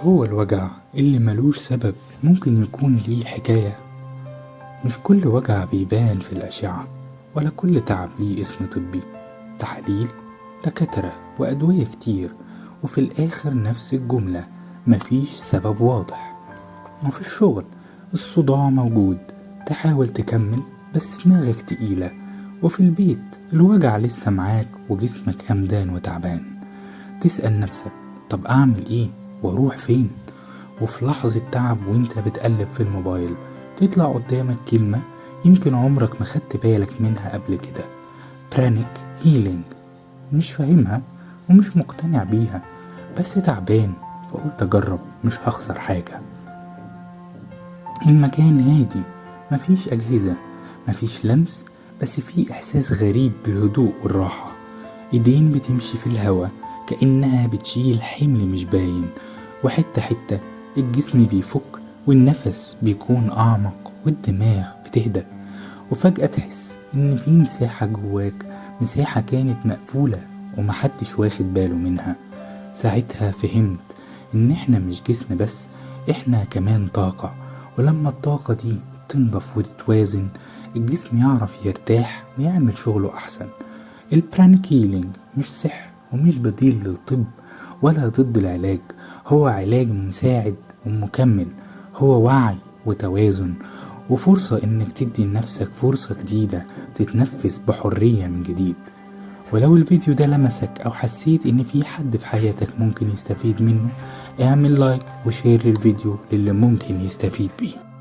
هو الوجع اللي ملوش سبب ممكن يكون ليه حكاية. مش كل وجع بيبان في الأشعة، ولا كل تعب ليه اسم طبي. تحاليل، دكاترة وأدوية كتير، وفي الآخر نفس الجملة: مفيش سبب واضح. وفي الشغل الصداع موجود، تحاول تكمل بس دماغك تقيلة. وفي البيت الوجع لسه معاك وجسمك همدان وتعبان. تسأل نفسك: طب أعمل إيه وأروح فين؟ وفي لحظة تعب وانت بتقلب في الموبايل تطلع قدامك كلمة يمكن عمرك ما خدت بالك منها قبل كده: برانيك هيلينج. مش فاهمها ومش مقتنع بيها، بس تعبان فقلت أجرب، مش هخسر حاجة. المكان هادي، مفيش أجهزة، مفيش لمس، بس في إحساس غريب بالهدوء والراحة. إيدين بتمشي في الهوا كأنها بتشيل حمل مش باين، وحتة حتة الجسم بيفك والنفس بيكون أعمق والدماغ بتهدى. وفجأة تحس إن في مساحة جواك، مساحة كانت مقفولة ومحدش واخد باله منها. ساعتها فهمت إن إحنا مش جسم بس، إحنا كمان طاقة. ولما الطاقة دي تنضف وتتوازن، الجسم يعرف يرتاح ويعمل شغله أحسن. البرانيك هيلينج مش سحر ومش بديل للطب ولا ضد العلاج، هو علاج مساعد ومكمل. هو وعي وتوازن وفرصة انك تدي لنفسك فرصة جديدة تتنفس بحرية من جديد. ولو الفيديو ده لمسك او حسيت ان في حد في حياتك ممكن يستفيد منه، اعمل لايك وشير للفيديو للي ممكن يستفيد بيه.